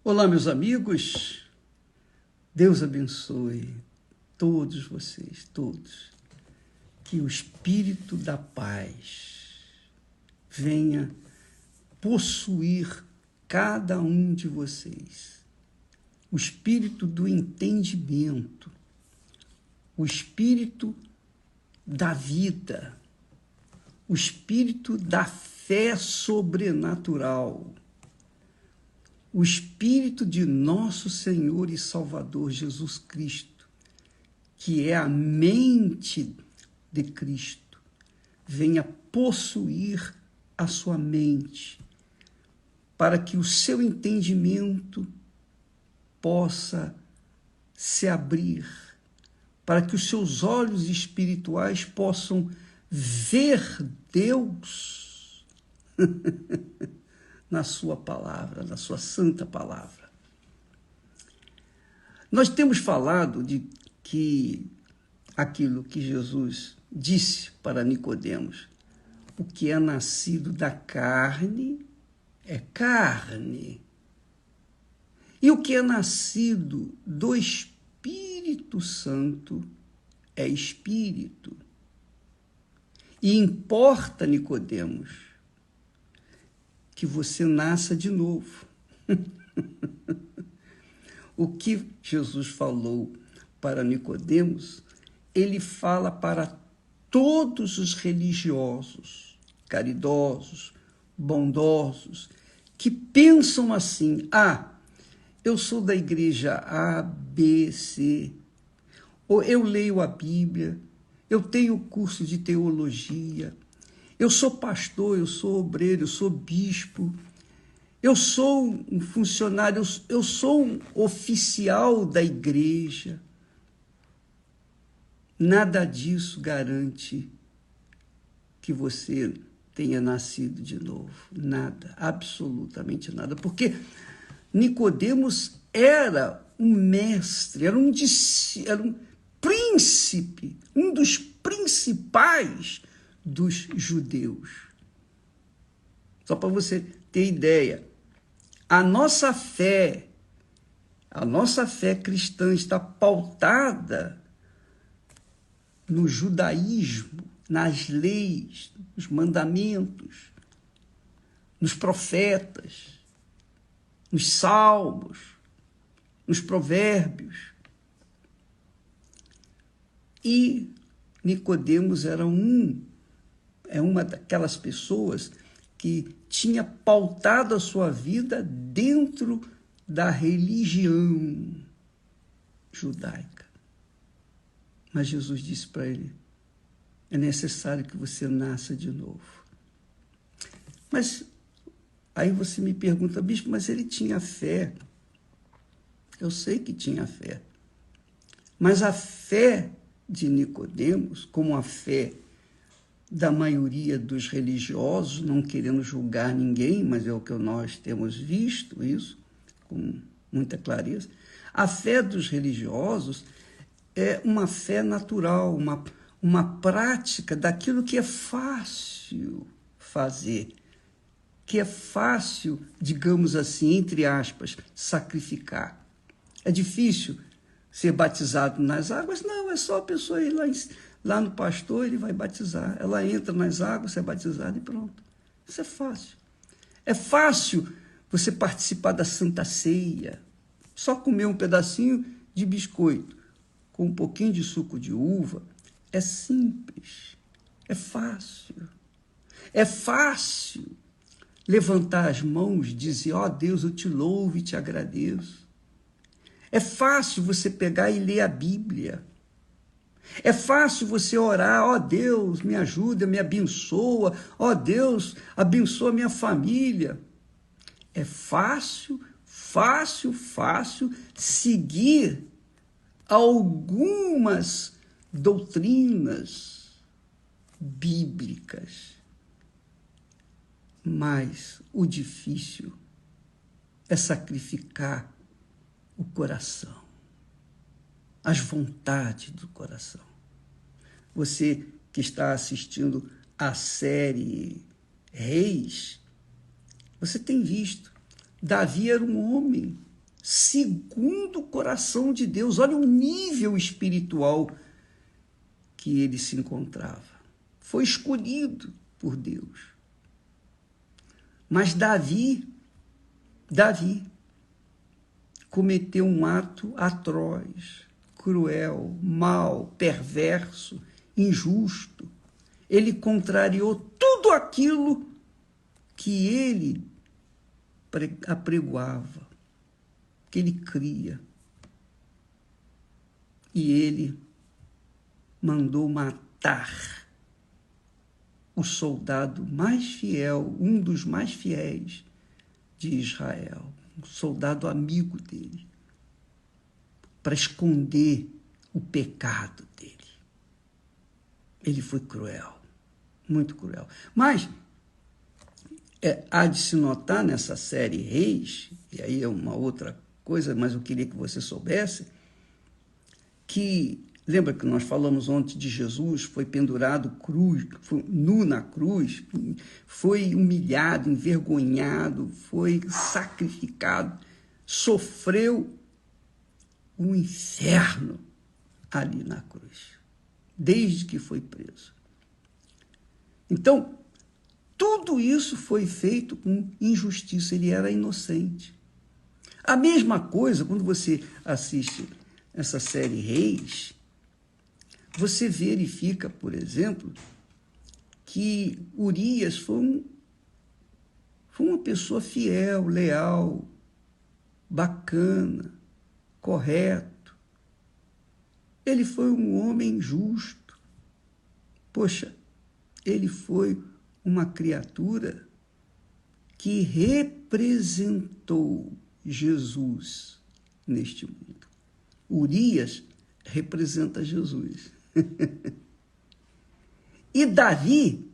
Olá, meus amigos. Deus abençoe todos vocês, todos. Que o Espírito da paz venha possuir cada um de vocês. O Espírito do entendimento, o Espírito da vida, o Espírito da fé sobrenatural, o Espírito de nosso Senhor e Salvador Jesus Cristo, que é a mente de Cristo, venha possuir a sua mente, para que o seu entendimento possa se abrir, para que os seus olhos espirituais possam ver Deus na sua palavra, na sua santa palavra. Nós temos falado de que aquilo que Jesus disse para Nicodemos, o que é nascido da carne é carne, e o que é nascido do Espírito Santo é espírito. E importa, Nicodemos, que você nasça de novo. O que Jesus falou para Nicodemos, ele fala para todos os religiosos, caridosos, bondosos, que pensam assim: eu sou da igreja A, B, C, ou eu leio a Bíblia, eu tenho curso de teologia, eu sou pastor, eu sou obreiro, eu sou bispo, eu sou um funcionário, eu sou um oficial da igreja. Nada disso garante que você tenha nascido de novo. Nada, absolutamente nada. Porque Nicodemos era um mestre, era um príncipe, um dos principais dos judeus. Só para você ter ideia, a nossa fé cristã está pautada no judaísmo, nas leis, nos mandamentos, nos profetas, nos salmos, nos provérbios. E Nicodemos era uma daquelas pessoas que tinha pautado a sua vida dentro da religião judaica. Mas Jesus disse para ele: é necessário que você nasça de novo. Mas aí você me pergunta: bispo, mas ele tinha fé. Eu sei que tinha fé. Mas a fé de Nicodemos, como a fé da maioria dos religiosos, não querendo julgar ninguém, mas é o que nós temos visto isso com muita clareza, a fé dos religiosos é uma fé natural, uma prática daquilo que é fácil fazer, que é fácil, digamos assim, entre aspas, sacrificar. É difícil ser batizado nas águas? Não, é só a pessoa ir lá no pastor, ele vai batizar. Ela entra nas águas, é batizada e pronto. Isso é fácil. É fácil você participar da Santa Ceia, só comer um pedacinho de biscoito com um pouquinho de suco de uva. É simples, é fácil. É fácil levantar as mãos e dizer: ó Deus, eu te louvo e te agradeço. É fácil você pegar e ler a Bíblia. É fácil você orar: ó Deus, me ajuda, me abençoa. Ó Deus, abençoa a minha família. É fácil seguir algumas doutrinas bíblicas. Mas o difícil é sacrificar o coração, as vontades do coração. Você que está assistindo a série Reis, você tem visto, Davi era um homem segundo o coração de Deus. Olha o nível espiritual que ele se encontrava. Foi escolhido por Deus. Mas Davi cometeu um ato atroz, cruel, mau, perverso, injusto. Ele contrariou tudo aquilo que ele apregoava, que ele cria. E ele mandou matar o soldado mais fiel, um dos mais fiéis de Israel, um soldado amigo dele, para esconder o pecado dele. Ele foi cruel, muito cruel. Mas há de se notar nessa série Reis, e aí é uma outra coisa, mas eu queria que você soubesse, que, lembra que nós falamos ontem de Jesus, foi pendurado foi nu na cruz, foi humilhado, envergonhado, foi sacrificado, sofreu um inferno ali na cruz, desde que foi preso. Então, tudo isso foi feito com injustiça, ele era inocente. A mesma coisa, quando você assiste essa série Reis, você verifica, por exemplo, que Urias foi uma pessoa fiel, leal, bacana, correto. Ele foi um homem justo. Poxa, ele foi uma criatura que representou Jesus neste mundo. Urias representa Jesus. E Davi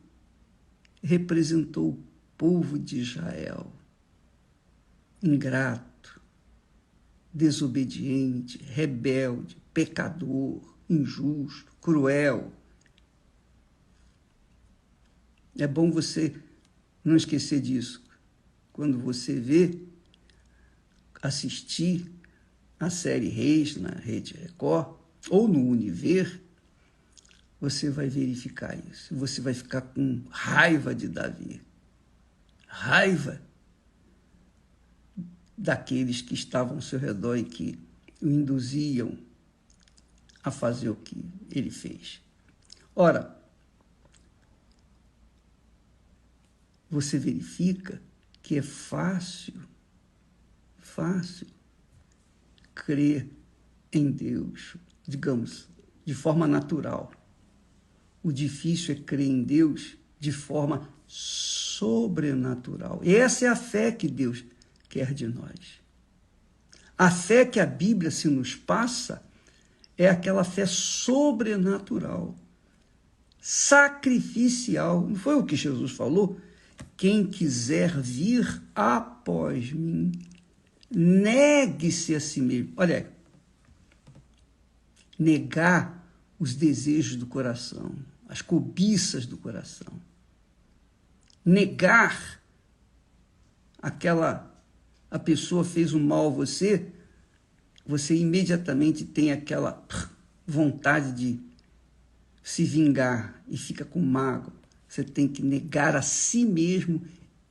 representou o povo de Israel, ingrato, desobediente, rebelde, pecador, injusto, cruel. É bom você não esquecer disso. Quando você assistir a série Reis na Rede Record ou no Univer, você vai verificar isso. Você vai ficar com raiva de Davi. Raiva daqueles que estavam ao seu redor e que o induziam a fazer o que ele fez. Ora, você verifica que é fácil crer em Deus, digamos, de forma natural. O difícil é crer em Deus de forma sobrenatural. E essa é a fé que Deus quer de nós. A fé que a Bíblia se nos passa é aquela fé sobrenatural, sacrificial. Não foi o que Jesus falou? Quem quiser vir após mim, negue-se a si mesmo. Olha aí, negar os desejos do coração, as cobiças do coração. Negar a pessoa fez um mal a você, você imediatamente tem aquela vontade de se vingar e fica com mágoa. Você tem que negar a si mesmo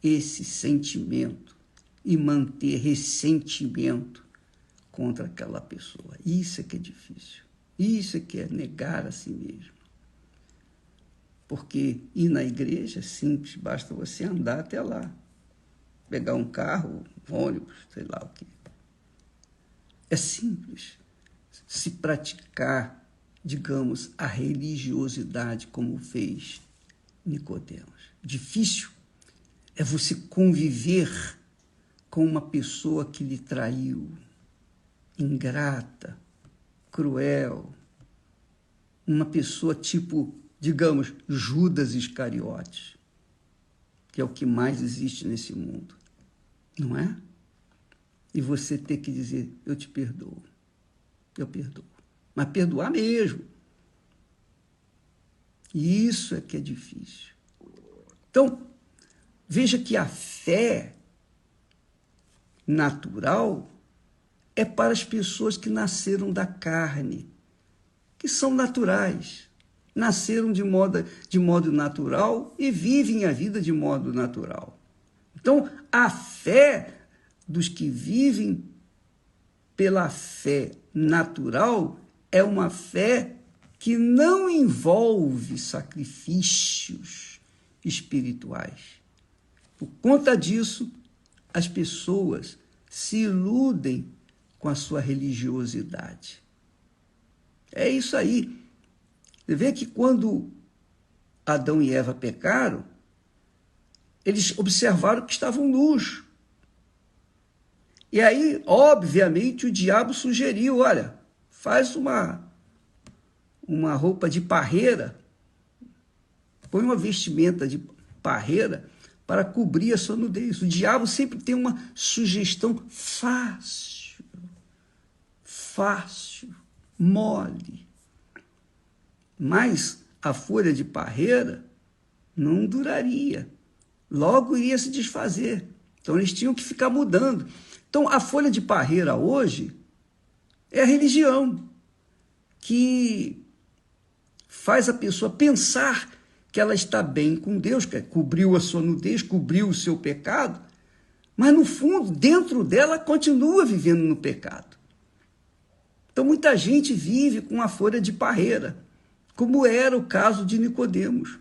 esse sentimento e manter ressentimento contra aquela pessoa. Isso é que é difícil. Isso é que é negar a si mesmo. Porque ir na igreja é simples, basta você andar até lá. Pegar um carro, um ônibus, sei lá o quê. É simples se praticar, digamos, a religiosidade como fez Nicodemos. Difícil é você conviver com uma pessoa que lhe traiu, ingrata, cruel, uma pessoa tipo, digamos, Judas Iscariotes, que é o que mais existe nesse mundo, não é? E você ter que dizer, eu te perdoo, eu perdoo. Mas perdoar mesmo. E isso é que é difícil. Então, veja que a fé natural é para as pessoas que nasceram da carne, que são naturais, nasceram de modo natural e vivem a vida de modo natural. Então, a fé dos que vivem pela fé natural é uma fé que não envolve sacrifícios espirituais. Por conta disso, as pessoas se iludem com a sua religiosidade. É isso aí. Você vê que quando Adão e Eva pecaram, eles observaram que estavam nus. E aí, obviamente, o diabo sugeriu, olha, faz uma roupa de parreira, põe uma vestimenta de parreira para cobrir a sua nudez. O diabo sempre tem uma sugestão fácil, mole. Mas a folha de parreira não duraria. Logo iria se desfazer. Então eles tinham que ficar mudando. Então a folha de parreira hoje é a religião que faz a pessoa pensar que ela está bem com Deus, que cobriu a sua nudez, cobriu o seu pecado, mas no fundo, dentro dela, continua vivendo no pecado. Então muita gente vive com a folha de parreira, como era o caso de Nicodemos,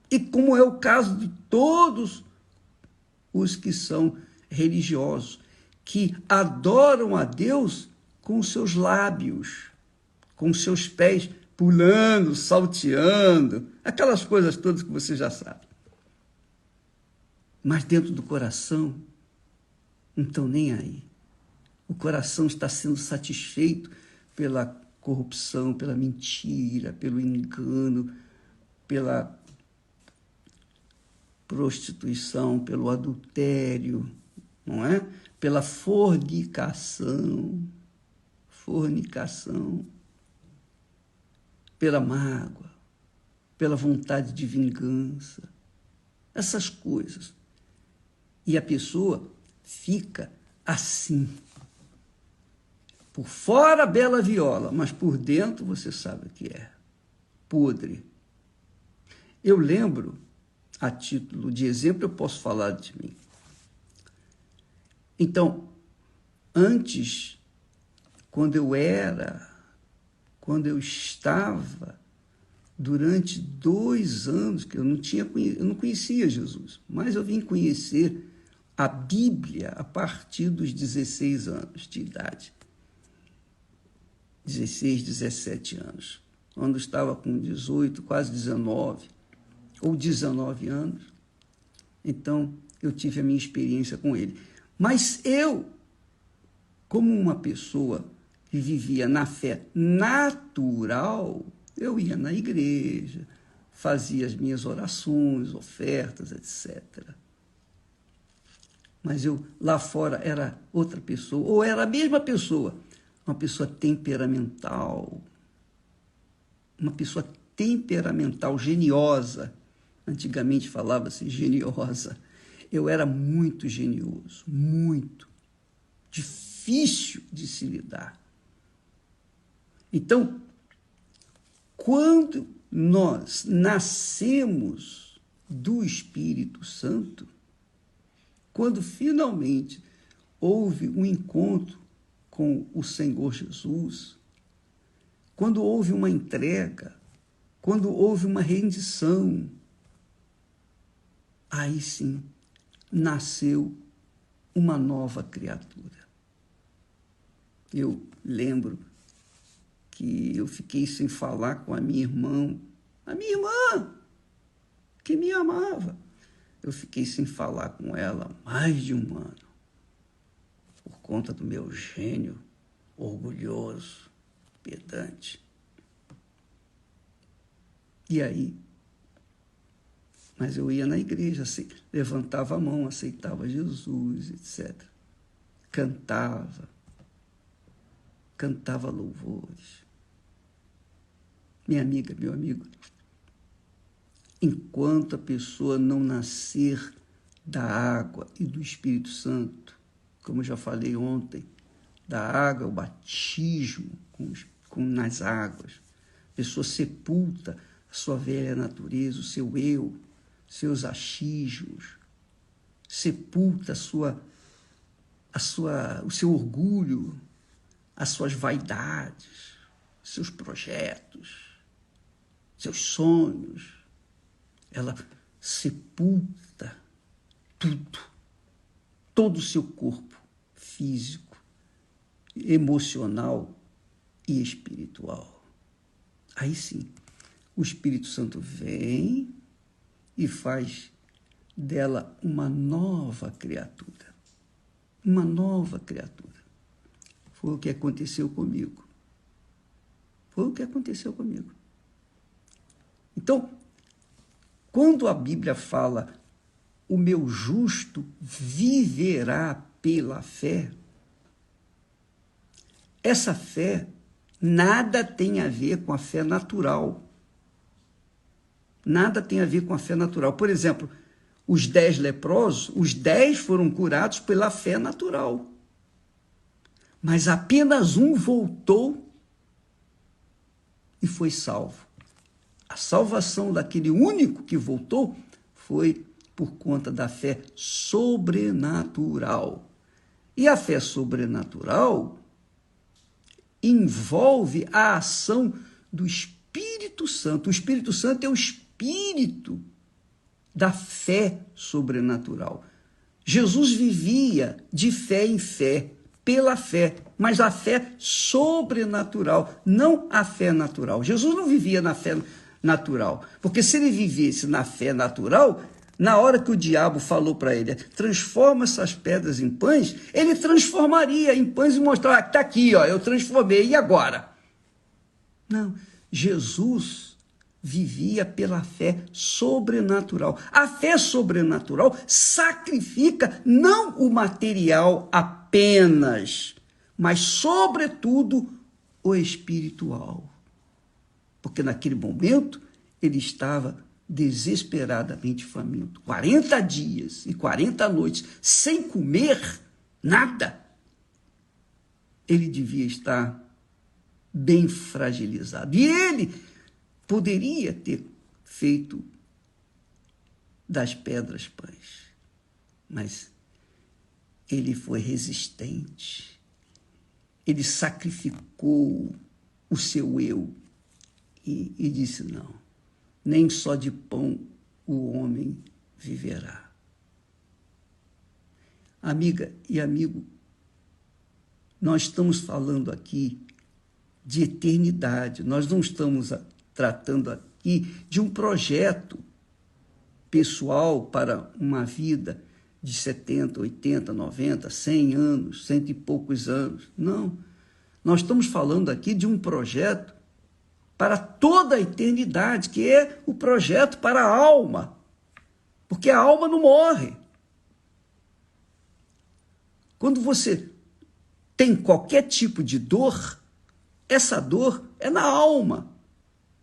e como é o caso de todos os que são religiosos, que adoram a Deus com os seus lábios, com os seus pés pulando, salteando, aquelas coisas todas que você já sabe. Mas dentro do coração, não estão nem aí. O coração está sendo satisfeito pela corrupção, pela mentira, pelo engano, pela prostituição, pelo adultério, não é? Pela fornicação, pela mágoa, pela vontade de vingança, essas coisas. E a pessoa fica assim. Por fora, bela viola, mas por dentro você sabe o que é. Podre. Eu lembro, a título de exemplo, eu posso falar de mim. Então, antes, quando eu estava, durante 2 anos, que eu não conhecia Jesus, mas eu vim conhecer a Bíblia a partir dos 16 anos de idade. 16, 17 anos. Quando eu estava com 18, quase 19, ou 19 anos, então eu tive a minha experiência com ele. Mas eu, como uma pessoa que vivia na fé natural, eu ia na igreja, fazia as minhas orações, ofertas, etc. Mas eu lá fora era outra pessoa, ou era a mesma pessoa, uma pessoa temperamental, geniosa. Antigamente falava-se geniosa. Eu era muito genioso, muito difícil de se lidar. Então, quando nós nascemos do Espírito Santo, quando finalmente houve um encontro com o Senhor Jesus, quando houve uma entrega, quando houve uma rendição, aí sim nasceu uma nova criatura. Eu lembro que eu fiquei sem falar com a minha irmã, que me amava. Eu fiquei sem falar com ela mais de 1 ano, por conta do meu gênio orgulhoso, pedante. E aí, mas eu ia na igreja, levantava a mão, aceitava Jesus, etc. Cantava louvores. Minha amiga, meu amigo, enquanto a pessoa não nascer da água e do Espírito Santo, como eu já falei ontem, da água, o batismo nas águas. A pessoa sepulta a sua velha natureza, o seu eu, seus achismos, sepulta o seu orgulho, as suas vaidades, seus projetos, seus sonhos. Ela sepulta tudo, todo o seu corpo físico, emocional e espiritual. Aí sim, o Espírito Santo vem e faz dela uma nova criatura. Uma nova criatura. Foi o que aconteceu comigo. Foi o que aconteceu comigo. Então, quando a Bíblia fala o meu justo viverá pela fé, essa fé nada tem a ver com a fé natural. Nada tem a ver com a fé natural. Por exemplo, os 10 leprosos, os 10 foram curados pela fé natural. Mas apenas um voltou e foi salvo. A salvação daquele único que voltou foi por conta da fé sobrenatural. E a fé sobrenatural envolve a ação do Espírito Santo. O Espírito Santo é o espírito da fé sobrenatural. Jesus vivia de fé em fé, pela fé, mas a fé sobrenatural, não a fé natural. Jesus não vivia na fé natural, porque se ele vivesse na fé natural, na hora que o diabo falou para ele, transforma essas pedras em pães, ele transformaria em pães e mostrava, está aqui, ó, eu transformei, e agora? Não, Jesus vivia pela fé sobrenatural. A fé sobrenatural sacrifica não o material apenas, mas, sobretudo, o espiritual. Porque naquele momento ele estava desesperadamente faminto. 40 dias e 40 noites sem comer nada. Ele devia estar bem fragilizado. E ele poderia ter feito das pedras pães, mas ele foi resistente. Ele sacrificou o seu eu e disse, não, nem só de pão o homem viverá. Amiga e amigo, nós estamos falando aqui de eternidade, nós não estamos tratando aqui de um projeto pessoal para uma vida de 70, 80, 90, 100 anos, 100 e poucos anos. Não, nós estamos falando aqui de um projeto para toda a eternidade, que é o projeto para a alma, porque a alma não morre. Quando você tem qualquer tipo de dor, essa dor é na alma.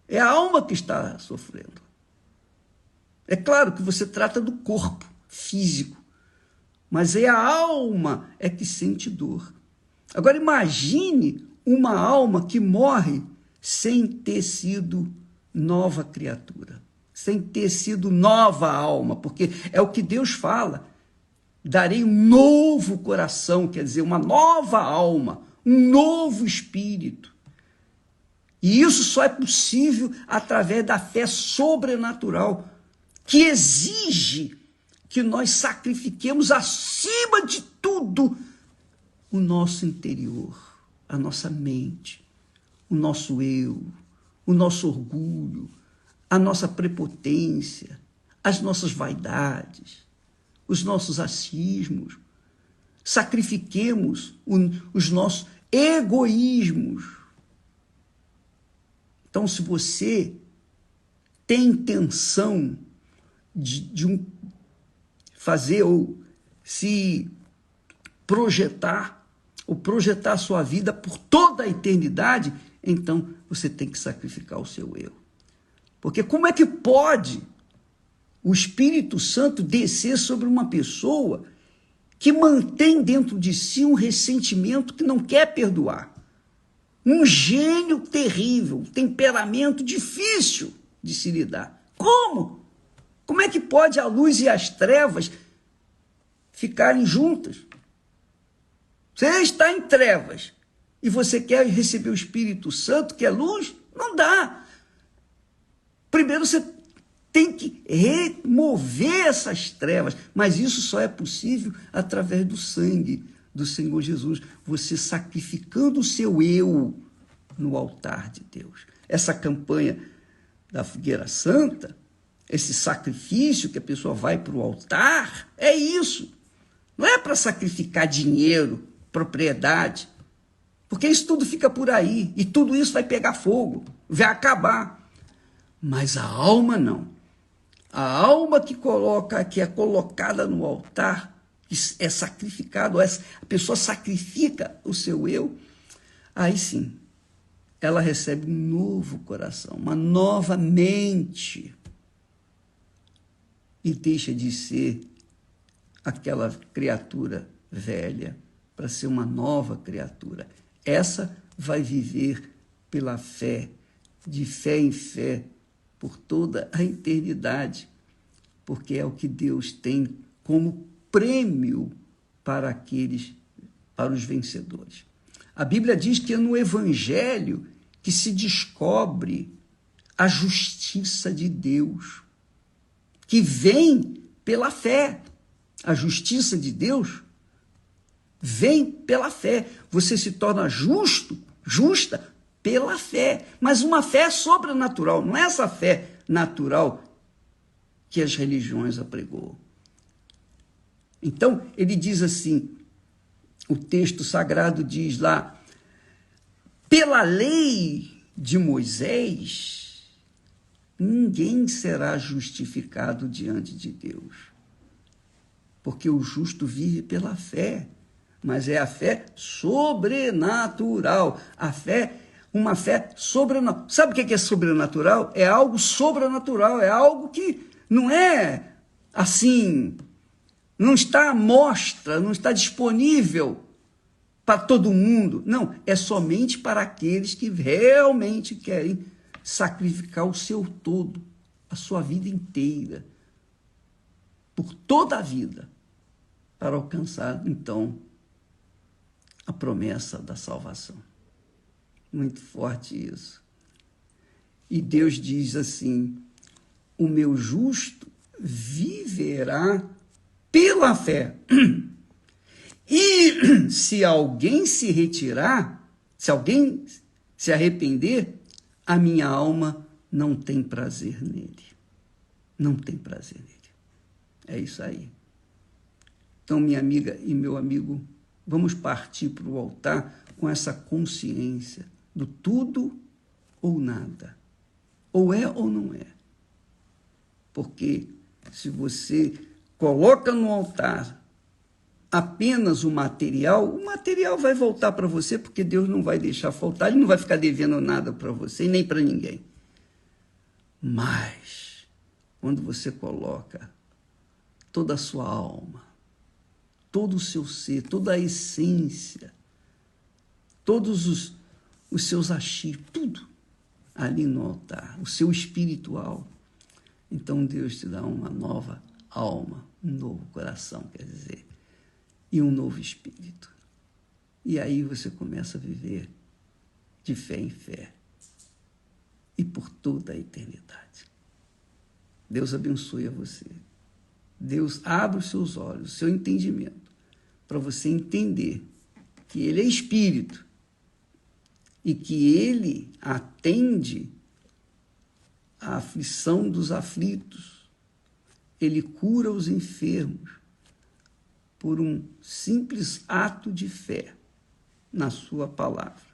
É a alma que está sofrendo. É claro que você trata do corpo físico, mas é a alma é que sente dor. Agora imagine uma alma que morre sem ter sido nova criatura, sem ter sido nova alma, porque é o que Deus fala. Darei um novo coração, quer dizer, uma nova alma, um novo espírito. E isso só é possível através da fé sobrenatural, que exige que nós sacrifiquemos acima de tudo o nosso interior, a nossa mente, o nosso eu, o nosso orgulho, a nossa prepotência, as nossas vaidades, os nossos achismos. Sacrifiquemos os nossos egoísmos. Então, se você tem intenção de fazer ou se projetar, ou projetar a sua vida por toda a eternidade, então você tem que sacrificar o seu eu. Porque como é que pode o Espírito Santo descer sobre uma pessoa que mantém dentro de si um ressentimento que não quer perdoar. Um gênio terrível, um temperamento difícil de se lidar. Como? Como é que pode a luz e as trevas ficarem juntas? Você está em trevas e você quer receber o Espírito Santo, que é luz? Não dá. Primeiro você tem que remover essas trevas, mas isso só é possível através do sangue do Senhor Jesus, você sacrificando o seu eu no altar de Deus. Essa campanha da Fogueira Santa, esse sacrifício que a pessoa vai para o altar, é isso. Não é para sacrificar dinheiro, propriedade, porque isso tudo fica por aí, e tudo isso vai pegar fogo, vai acabar. Mas a alma não. A alma que é colocada no altar, que é sacrificado, a pessoa sacrifica o seu eu, aí sim, ela recebe um novo coração, uma nova mente, e deixa de ser aquela criatura velha para ser uma nova criatura. Essa vai viver pela fé, de fé em fé, por toda a eternidade, porque é o que Deus tem como prêmio para os vencedores. A Bíblia diz que é no Evangelho que se descobre a justiça de Deus, que vem pela fé. A justiça de Deus vem pela fé. Você se torna justa pela fé, mas uma fé sobrenatural, não é essa fé natural que as religiões apregoam. Então, ele diz assim, o texto sagrado diz lá, pela lei de Moisés, ninguém será justificado diante de Deus, porque o justo vive pela fé, mas é a fé sobrenatural, uma fé sobrenatural. Sabe o que é sobrenatural? É algo sobrenatural, é algo que não é assim, não está à mostra, não está disponível para todo mundo. Não, é somente para aqueles que realmente querem sacrificar o seu todo, a sua vida inteira, por toda a vida, para alcançar, então, a promessa da salvação. Muito forte isso. E Deus diz assim, o meu justo viverá pela fé. E se alguém se retirar, se alguém se arrepender, a minha alma não tem prazer nele. Não tem prazer nele. É isso aí. Então, minha amiga e meu amigo, vamos partir para o altar com essa consciência do tudo ou nada. Ou é ou não é. Porque se você coloca no altar apenas o material vai voltar para você, porque Deus não vai deixar faltar, Ele não vai ficar devendo nada para você e nem para ninguém. Mas, quando você coloca toda a sua alma, todo o seu ser, toda a essência, todos os seus achismos, tudo ali no altar, o seu espiritual, então Deus te dá uma nova alma, um novo coração, quer dizer, e um novo espírito. E aí você começa a viver de fé em fé e por toda a eternidade. Deus abençoe a você. Deus abre os seus olhos, o seu entendimento, para você entender que Ele é Espírito e que Ele atende a aflição dos aflitos. Ele cura os enfermos por um simples ato de fé na sua palavra.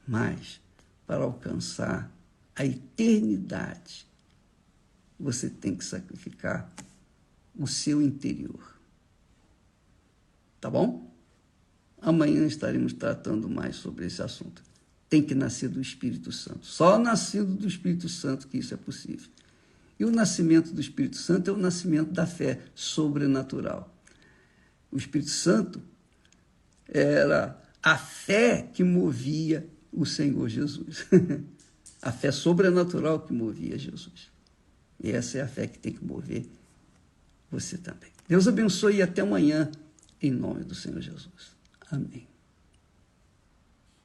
Mas, para alcançar a eternidade, você tem que sacrificar o seu interior. Tá bom? Amanhã estaremos tratando mais sobre esse assunto. Tem que nascer do Espírito Santo. Só nascido do Espírito Santo que isso é possível. E o nascimento do Espírito Santo é o nascimento da fé sobrenatural. O Espírito Santo era a fé que movia o Senhor Jesus. A fé sobrenatural que movia Jesus. E essa é a fé que tem que mover você também. Deus abençoe e até amanhã, em nome do Senhor Jesus. Amém.